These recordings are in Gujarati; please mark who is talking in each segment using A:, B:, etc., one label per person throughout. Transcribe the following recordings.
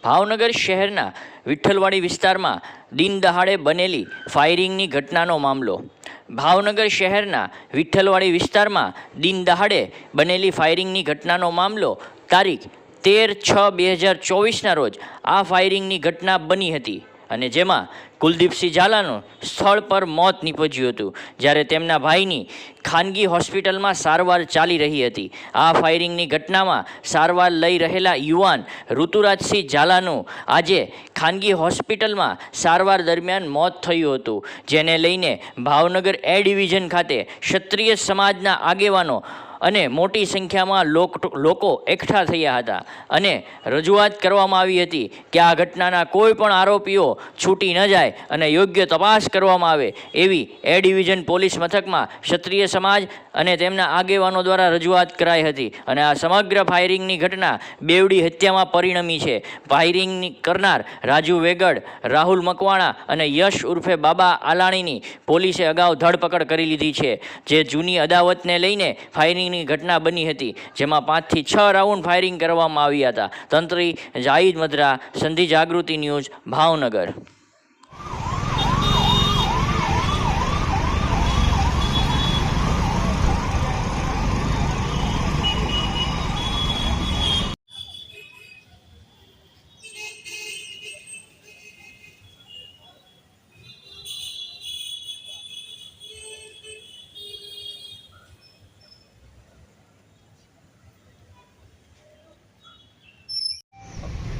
A: ભાવનગર શહેરના વિઠ્ઠલવાડી વિસ્તારમાં દિન દહાડે બનેલી ફાયરિંગની ઘટનાનો મામલો. ભાવનગર શહેરના વિઠ્ઠલવાડી વિસ્તારમાં દિન દહાડે બનેલી ફાયરિંગની ઘટનાનો મામલો તારીખ 13/6/2024ના રોજ આ ફાયરિંગની ઘટના બની હતી અને જેમાં કુલદીપસિંહ ઝાલાનું સ્થળ પર મોત નીપજ્યું હતું, જ્યારે તેમના ભાઈની ખાનગી હોસ્પિટલમાં સારવાર ચાલી રહી હતી. આ ફાયરિંગની ઘટનામાં સારવાર લઈ રહેલા યુવાન ઋતુરાજસિંહ ઝાલાનું આજે ખાનગી હોસ્પિટલમાં સારવાર દરમિયાન મોત થયું હતું, જેને લઈને ભાવનગર એ ડિવિઝન ખાતે ક્ષત્રિય સમાજના આગેવાનો અને મોટી સંખ્યામાં લોકો એકઠા થયા હતા અને રજૂઆત કરવામાં આવી હતી કે આ ઘટનાના કોઈ પણ આરોપીઓ છૂટી ન જાય અને યોગ્ય તપાસ કરવામાં આવે એવી એ ડિવિઝન પોલીસ મથકમાં ક્ષત્રિય સમાજ અને તેમના આગેવાનો દ્વારા રજૂઆત કરાઈ હતી. અને આ સમગ્ર ફાયરિંગની ઘટના બેવડી હત્યામાં પરિણમી છે. ફાયરિંગ કરનાર રાજુ વેગડ, રાહુલ મકવાણા અને યશ ઉર્ફે બાબા આલાણીની પોલીસે અગાઉ ધરપકડ કરી લીધી છે, જે જૂની અદાવતને લઈને ફાયરિંગની ઘટના બની હતી, જેમાં 5 થી 6 રાઉન્ડ ફાયરિંગ કરવામાં આવ્યા હતા. તંત્રી જાહિદ મદ્રા, સંધિ જાગૃતિ ન્યૂઝ, ભાવનગર.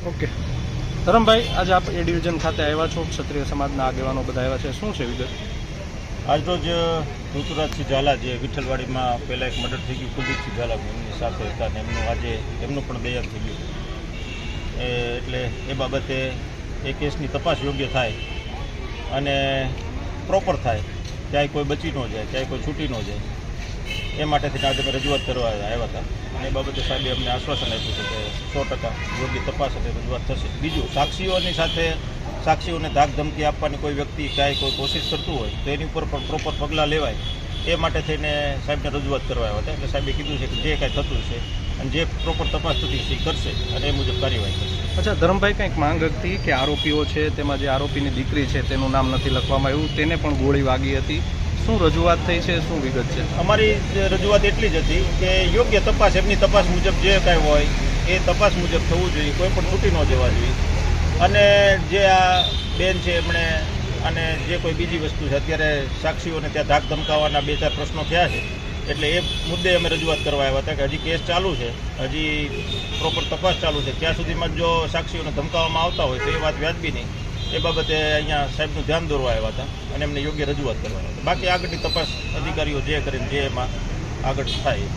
B: ઓકે ધરમભાઈ, આજે આપ એ ડિવિઝન ખાતે આવ્યા છો, ક્ષત્રિય સમાજના આગેવાનો બધા આવ્યા છે, શું છે વિગત?
C: આજરોજ ઋતુરાજસિંહ ઝાલા, જે વિઠ્ઠલવાડીમાં પહેલાં એક મર્ડર થઈ ગયું, કુલદીપસિંહ ઝાલા એમની સાથે હતા ને એમનું પણ દેહાંત થઈ ગયું. એટલે એ બાબતે એ કેસની તપાસ યોગ્ય થાય અને પ્રોપર થાય, ક્યાંય કોઈ બચી ન જાય, ક્યાંય કોઈ છૂટી ન જાય, એ માટેથી આજે અમે રજૂઆત કરવા આવ્યા હતા. અને એ બાબતે સાહેબે અમને આશ્વાસન આપ્યું છે કે 100% યોગ્ય તપાસ અને રજૂઆત થશે. બીજું, સાક્ષીઓની સાથે સાક્ષીઓને ધાક ધમકી આપવાની કોઈ વ્યક્તિ ક્યાંય કોઈ કોશિશ કરતું હોય તો એની ઉપર પણ પ્રોપર પગલાં લેવાય, એ માટે થઈને સાહેબને રજૂઆત કરવા આવ્યા હતા. એટલે સાહેબે કીધું છે કે જે કાંઈ થતું છે અને જે પ્રોપર તપાસ થતી છે એ કરશે અને એ મુજબ કાર્યવાહી કરશે.
B: અચ્છા ધરમભાઈ, કંઈક માંગ હતી કે આરોપીઓ છે તેમાં જે આરોપીની દીકરી છે તેનું નામ નથી લખવામાં આવ્યું, તેને પણ ગોળી વાગી હતી, શું રજૂઆત થઈ છે, શું વિગત છે?
C: અમારી રજૂઆત એટલી જ હતી કે યોગ્ય તપાસ, એમની તપાસ મુજબ જે કાંઈ હોય એ તપાસ મુજબ થવું જોઈએ, કોઈ પણ છૂટી ન જવા જોઈએ. અને જે આ બેન છે એમણે અને જે કોઈ બીજી વસ્તુ છે, અત્યારે સાક્ષીઓને ત્યાં ધાક ધમકાવવાના 2-4 પ્રશ્નો થયા છે, એટલે એ મુદ્દે અમે રજૂઆત કરવા આવ્યા હતા કે હજી કેસ ચાલુ છે, હજી પ્રોપર તપાસ ચાલુ છે, ત્યાં સુધીમાં જો સાક્ષીઓને ધમકાવવામાં આવતા હોય તો એ વાત વ્યાજબી નહીં, એ બાબતે અહીંયા સાહેબનું ધ્યાન દોરવા આવ્યા હતા અને એમને યોગ્ય રજૂઆત કરવા હતા. બાકી આગળની તપાસ અધિકારીઓ જે કરીને જે એમાં આગળ થાય.